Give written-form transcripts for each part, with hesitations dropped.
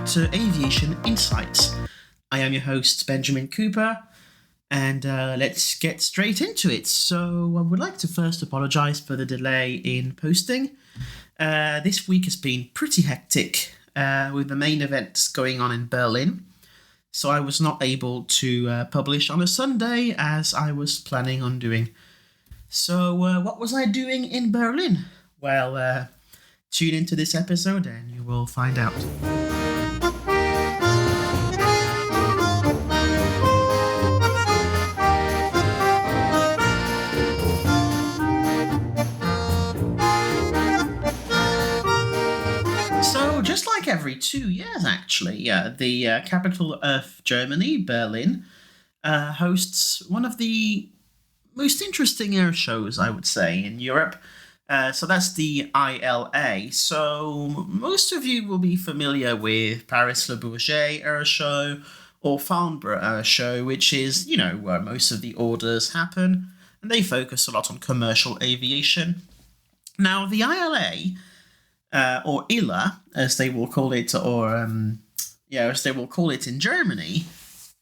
to Aviation Insights. I am your host, Benjamin Cooper, and let's get straight into it. So I would like to first apologise for the delay in posting. This week has been pretty hectic with the main events going on in Berlin, so I was not able to publish on a Sunday as I was planning on doing. So what was I doing in Berlin? Well, tune into this episode and you will find out. So, just like every 2 years, actually, the capital of Germany, Berlin, hosts one of the most interesting air shows, I would say, in Europe. So that's the ILA. So most of you will be familiar with Paris-Le Bourget Air Show or Farnborough Air Show, which is, where most of the orders happen, and they focus a lot on commercial aviation. Now, the ILA, or ILA, as they will call it, as they will call it in Germany,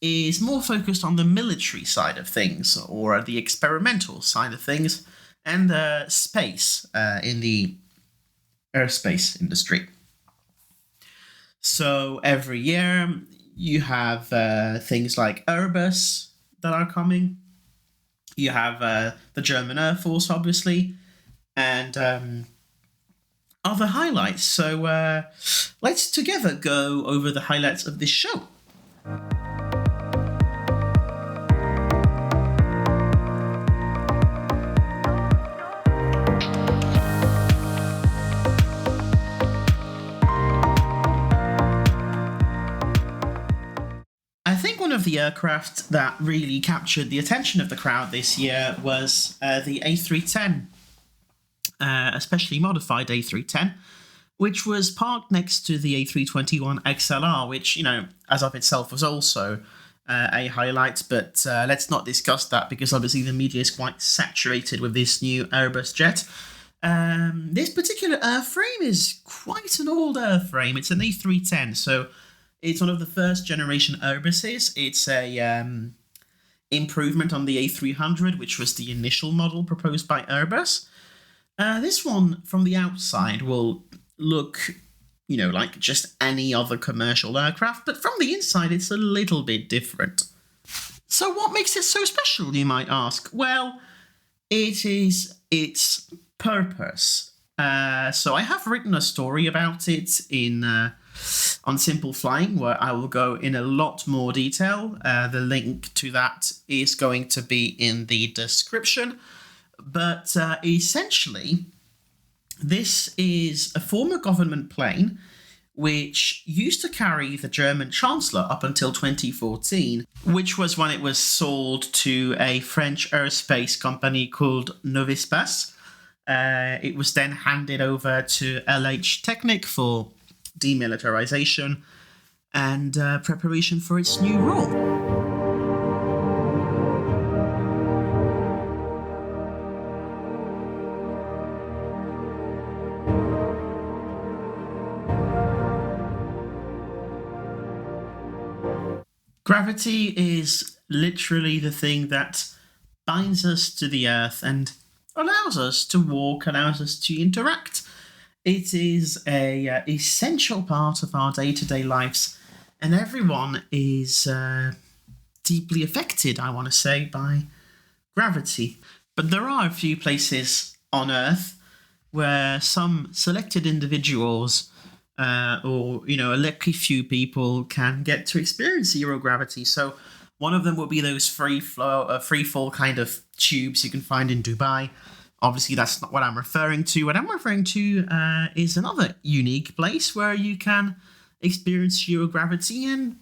is more focused on the military side of things, or the experimental side of things, and space in the aerospace industry. So every year you have things like Airbus that are coming. You have the German Air Force, obviously, and other highlights. So let's together go over the highlights of this show. Of the aircraft that really captured the attention of the crowd this year was the A310, especially modified A310, which was parked next to the A321 XLR, which, as of itself was also a highlight, but let's not discuss that because obviously the media is quite saturated with this new Airbus jet. This particular airframe is quite an old airframe. It's an A310, so it's one of the first generation Airbuses. It's a improvement on the A300, which was the initial model proposed by Airbus. This one, from the outside, will look, like just any other commercial aircraft, but from the inside, it's a little bit different. So what makes it so special, you might ask? Well, it is its purpose. So I have written a story about it on Simple Flying, where I will go in a lot more detail. The link to that is going to be in the description. But essentially, this is a former government plane which used to carry the German Chancellor up until 2014, which was when it was sold to a French aerospace company called Novispace. It was then handed over to LH Technic for demilitarization and preparation for its new role. Gravity is literally the thing that binds us to the earth and allows us to walk, allows us to interact. It is a essential part of our day-to-day lives, and everyone is deeply affected, I want to say, by gravity. But there are a few places on Earth where some selected individuals or a lucky few people can get to experience zero gravity. So one of them will be those free fall kind of tubes you can find in Dubai. Obviously, that's not what I'm referring to. What I'm referring to is another unique place where you can experience zero gravity, and,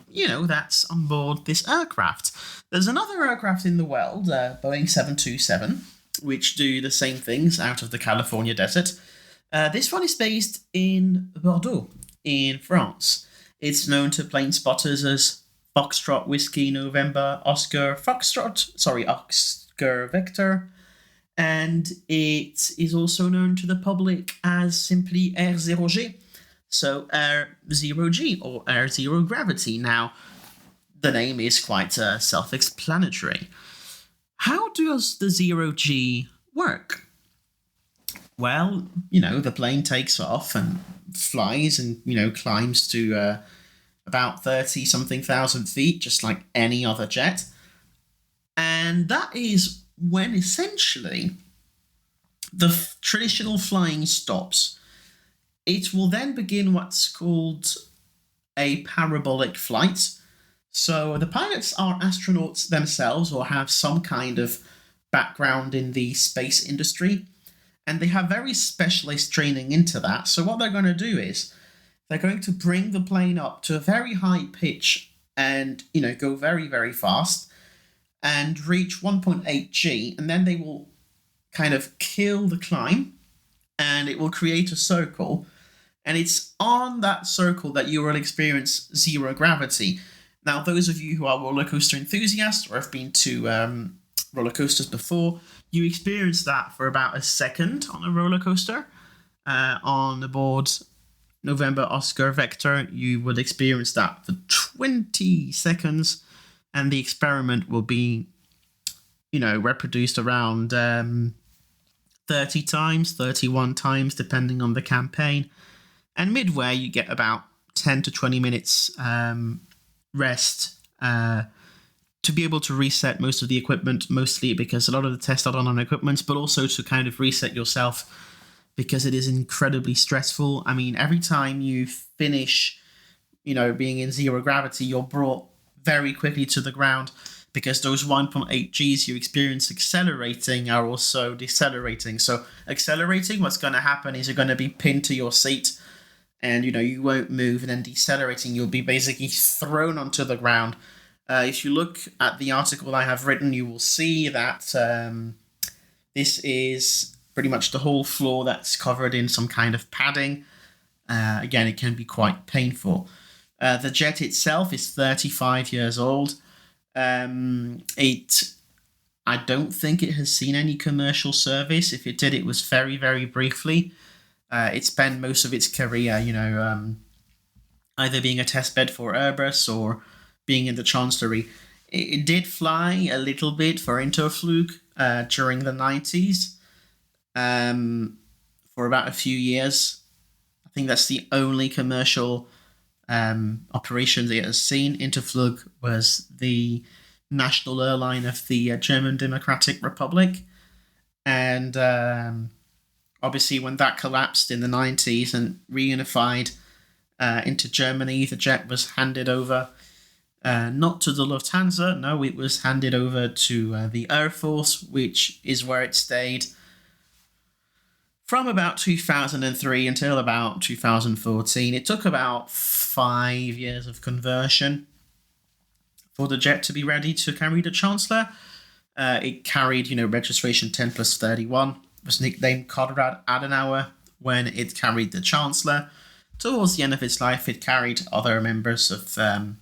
that's on board this aircraft. There's another aircraft in the world, Boeing 727, which do the same things out of the California desert. This one is based in Bordeaux, in France. It's known to plane spotters as Foxtrot Whiskey November Oscar Victor, and it is also known to the public as simply Air Zero G. So Air Zero G or Air Zero Gravity. Now, the name is quite self-explanatory. How does the Zero G work? Well, the plane takes off and flies and, climbs to about 30 something thousand feet, just like any other jet. And that is when essentially the traditional flying stops. It will then begin what's called a parabolic flight. So the pilots are astronauts themselves or have some kind of background in the space industry, and they have very specialist training into that. So what they're going to do is they're going to bring the plane up to a very high pitch and, go very, very fast and reach 1.8 G, and then they will kind of kill the climb and it will create a circle. And it's on that circle that you will experience zero gravity. Now, those of you who are roller coaster enthusiasts or have been to roller coasters before, you experience that for about a second on a roller coaster. On the board November Oscar Vector, you would experience that for 20 seconds, and the experiment will be, reproduced around 30 times, 31 times, depending on the campaign. And midway, you get about 10 to 20 minutes rest to be able to reset most of the equipment, mostly because a lot of the tests are done on equipment, but also to kind of reset yourself because it is incredibly stressful. I mean, every time you finish, being in zero gravity, you're brought very quickly to the ground because those 1.8 Gs you experience accelerating are also decelerating. So accelerating, what's going to happen is you're going to be pinned to your seat and, you won't move. And then decelerating, you'll be basically thrown onto the ground. If you look at the article I have written, you will see that this is pretty much the whole floor that's covered in some kind of padding. Again, it can be quite painful. The jet itself is 35 years old. I don't think it has seen any commercial service. If it did, it was very, very briefly. It spent most of its career, either being a test bed for Airbus or being in the Chancellery. It did fly a little bit for Interflug during the 90s for about a few years. I think that's the only commercial operations it has seen. Interflug was the national airline of the German Democratic Republic. And obviously when that collapsed in the 90s and reunified into Germany, the jet was handed over not to the Lufthansa. No, it was handed over to the Air Force, which is where it stayed from about 2003 until about 2014. It took about 5 years of conversion for the jet to be ready to carry the Chancellor. It carried, registration 10 plus 31. It was nicknamed Konrad Adenauer when it carried the Chancellor. Towards the end of its life, it carried other members of the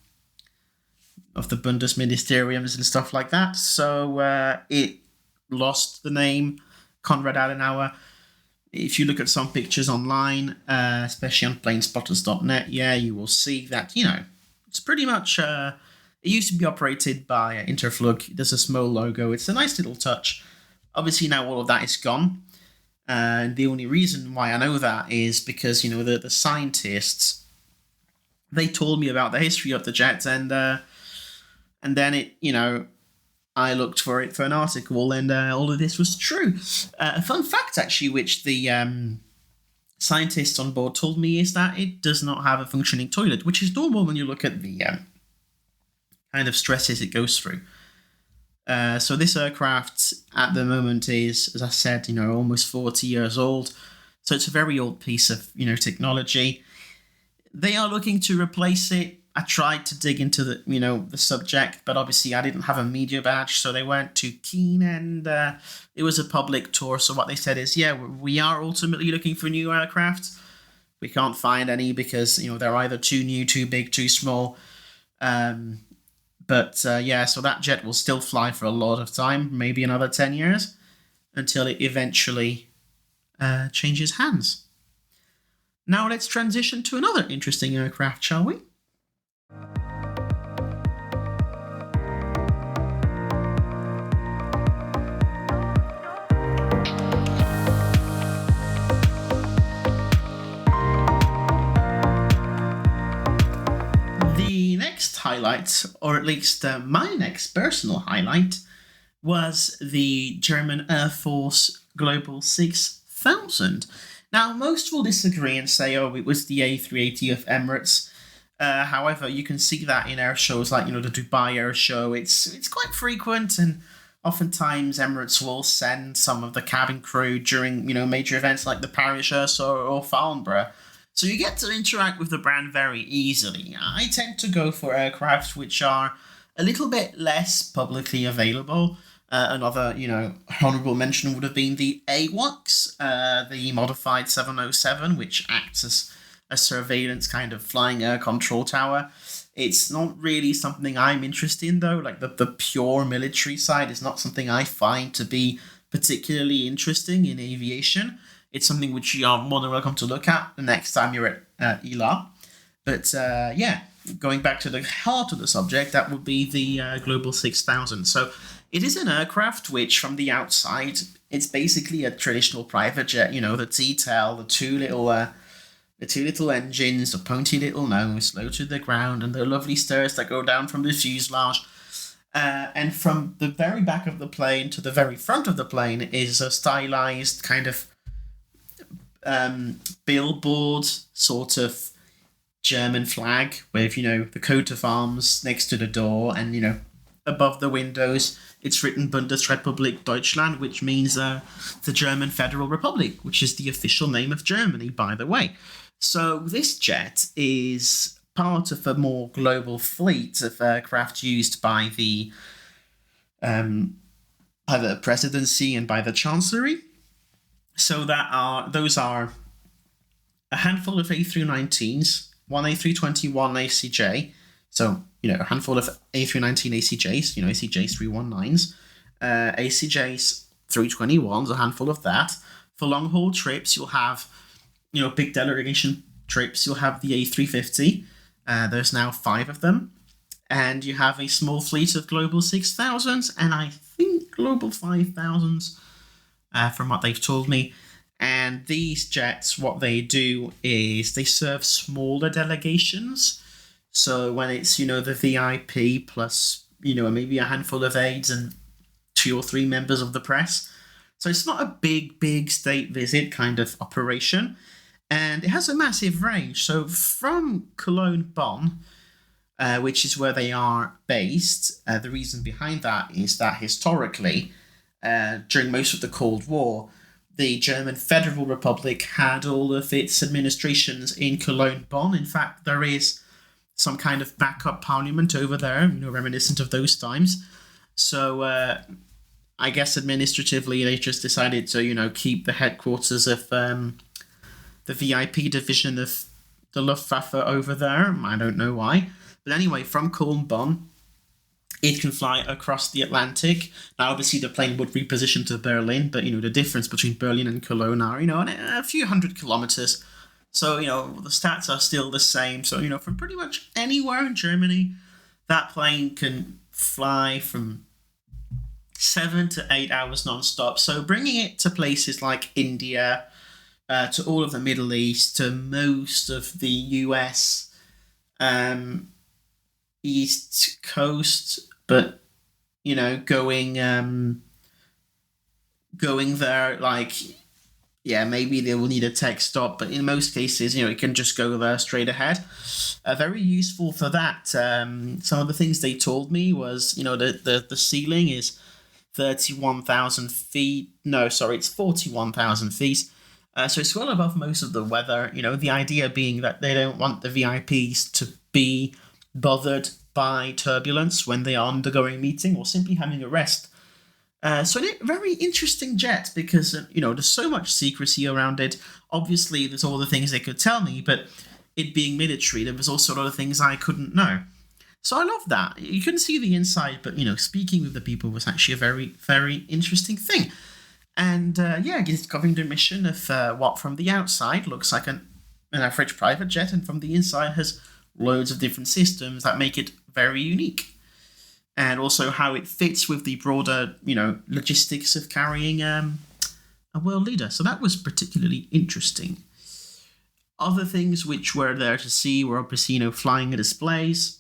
Bundesministeriums and stuff like that. So it lost the name Konrad Adenauer. If you look at some pictures online, especially on planespotters.net, you will see that, it's pretty much... it used to be operated by Interflug. There's a small logo. It's a nice little touch. Obviously, now all of that is gone. And the only reason why I know that is because, the scientists, they told me about the history of the jet, and then it, I looked for it for an article, and all of this was true. A fun fact, actually, which the scientists on board told me is that it does not have a functioning toilet, which is normal when you look at the kind of stresses it goes through. So this aircraft at the moment is, as I said, almost 40 years old. So it's a very old piece of, technology. They are looking to replace it. I tried to dig into the subject, but obviously I didn't have a media badge, so they weren't too keen, and it was a public tour. So what they said is, we are ultimately looking for new aircraft. We can't find any because, they're either too new, too big, too small. So that jet will still fly for a lot of time, maybe another 10 years, until it eventually changes hands. Now let's transition to another interesting aircraft, shall we? The next highlight, or at least my next personal highlight, was the German Air Force Global 6000. Now, most will disagree and say, oh, it was the A380 of Emirates. However, you can see that in air shows like, the Dubai Air Show. It's quite frequent, and oftentimes Emirates will send some of the cabin crew during, major events like the Paris Air Show or Farnborough. So you get to interact with the brand very easily. I tend to go for aircraft which are a little bit less publicly available. Another, honourable mention would have been the AWACS, the modified 707, which acts as a surveillance kind of flying air control tower. It's not really something I'm interested in, though. Like the pure military side is not something I find to be particularly interesting in aviation. It's something which you are more than welcome to look at the next time you're at ELA. But going back to the heart of the subject, that would be the Global 6000. So it is an aircraft which, from the outside, it's basically a traditional private jet. The T-tail, the two little engines, the pointy little nose, low to the ground, and the lovely stairs that go down from the fuselage. And from the very back of the plane to the very front of the plane is a stylized kind of billboard sort of German flag with, the coat of arms next to the door, and, above the windows, it's written Bundesrepublik Deutschland, which means the German Federal Republic, which is the official name of Germany, by the way. So this jet is part of a more global fleet of aircraft used by the presidency and by the chancellery. So those are a handful of A319s, one A320, one ACJ. So, a handful of A319 ACJs, ACJs 319s, ACJs 321s, a handful of that. For long-haul trips, you'll have, big delegation trips, you'll have the A350. There's now 5 of them. And you have a small fleet of Global 6000s, and I think Global 5000s, from what they've told me. And these jets, what they do is they serve smaller delegations. So when it's, the VIP plus, maybe a handful of aides and 2 or 3 members of the press. So it's not a big state visit kind of operation. And it has a massive range. So from Cologne, Bonn, which is where they are based, the reason behind that is that historically, during most of the Cold War, the German Federal Republic had all of its administrations in Cologne, Bonn. In fact, there is some kind of backup parliament over there, reminiscent of those times. So I guess administratively they just decided to, keep the headquarters of the VIP division of the Luftwaffe over there. I don't know why. But anyway, from Cologne, Bonn, it can fly across the Atlantic. Now, obviously, the plane would reposition to Berlin, but, the difference between Berlin and Cologne are, a few hundred kilometers. So, the stats are still the same. So, from pretty much anywhere in Germany, that plane can fly from 7 to 8 hours non-stop. So, bringing it to places like India, to all of the Middle East, to most of the US, East Coast, but going there, like, maybe they will need a tech stop, but in most cases, it can just go there straight ahead. Very useful for that. Some of the things they told me was, the ceiling is 31,000 feet. No, sorry, it's 41,000 feet. So it's well above most of the weather. The idea being that they don't want the VIPs to be bothered by turbulence when they are undergoing a meeting or simply having a rest. So a very interesting jet because, there's so much secrecy around it. Obviously, there's all the things they could tell me, but it being military, there was also a lot of things I couldn't know. So I love that. You couldn't see the inside, but, speaking with the people was actually a very, very interesting thing. And, it's covering the mission of what from the outside looks like an an average private jet, and from the inside has loads of different systems that make it very unique. And also how it fits with the broader, logistics of carrying a world leader. So that was particularly interesting. Other things which were there to see were obviously, flying displays.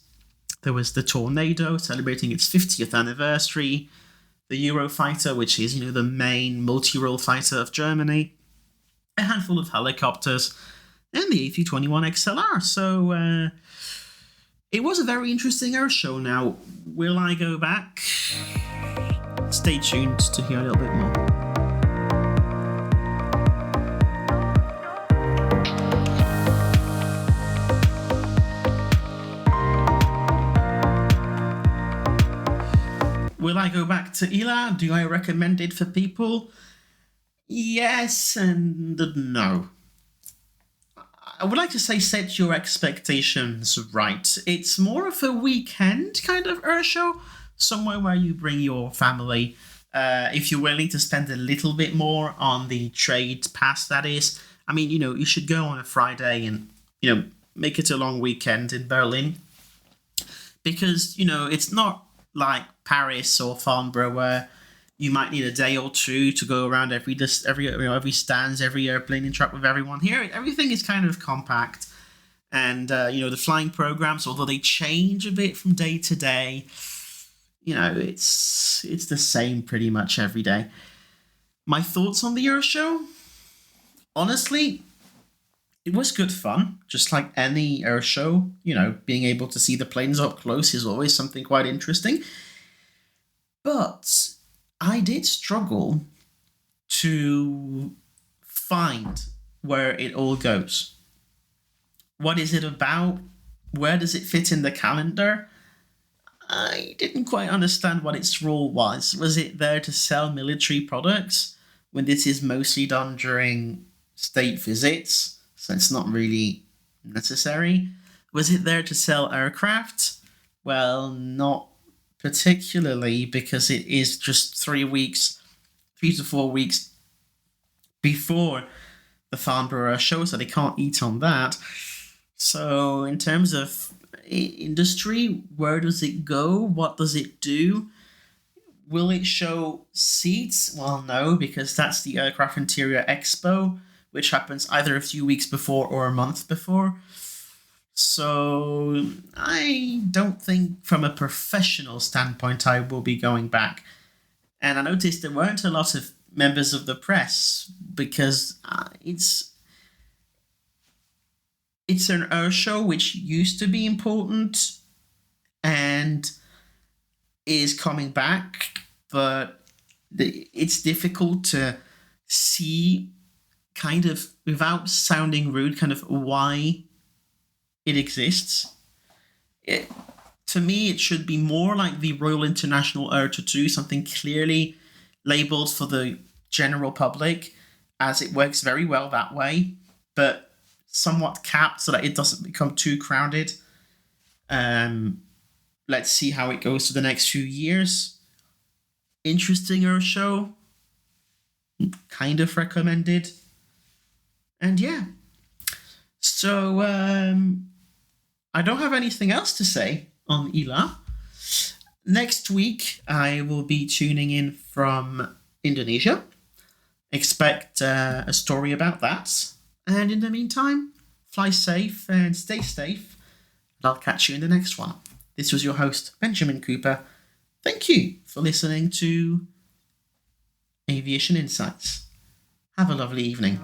There was the Tornado celebrating its 50th anniversary, the Eurofighter, which is, the main multi-role fighter of Germany, a handful of helicopters, and the A321 XLR. So it was a very interesting air show. Now, will I go back? Stay tuned to hear a little bit more. Will I go back to ILA? Do I recommend it for people? Yes and no. I would like to say set your expectations right. It's more of a weekend kind of air show, somewhere where you bring your family. If you're willing to spend a little bit more on the trade pass, that is. I mean, you should go on a Friday and, make it a long weekend in Berlin. Because, it's not like Paris or Farnborough where you might need a day or two to go around every stands, every airplane, interact with everyone. Here, everything is kind of compact, and the flying programs, although they change a bit from day to day, it's the same pretty much every day. My thoughts on the air show? Honestly, it was good fun, just like any air show. Being able to see the planes up close is always something quite interesting. But I did struggle to find where it all goes. What is it about? Where does it fit in the calendar? I didn't quite understand what its role was. Was it there to sell military products when this is mostly done during state visits? So it's not really necessary. Was it there to sell aircraft? Well, not particularly, because it is just 3 to 4 weeks before the Farnborough show, so they can't eat on that. So in terms of industry, where does it go? What does it do? Will it show seats? Well, no, because that's the Aircraft Interior Expo, which happens either a few weeks before or a month before. So I don't think from a professional standpoint I will be going back. And I noticed there weren't a lot of members of the press because it's an air show which used to be important and is coming back, but it's difficult to see, kind of, without sounding rude, kind of why it exists. To me, it should be more like the Royal International Air Tattoo, something clearly labelled for the general public, as it works very well that way, but somewhat capped so that it doesn't become too crowded. Let's see how it goes for the next few years. Interesting air show. Kind of recommended. And yeah. So, I don't have anything else to say on ILA. Next week, I will be tuning in from Indonesia. Expect a story about that. And in the meantime, fly safe and stay safe. And I'll catch you in the next one. This was your host, Benjamin Cooper. Thank you for listening to Aviation Insights. Have a lovely evening.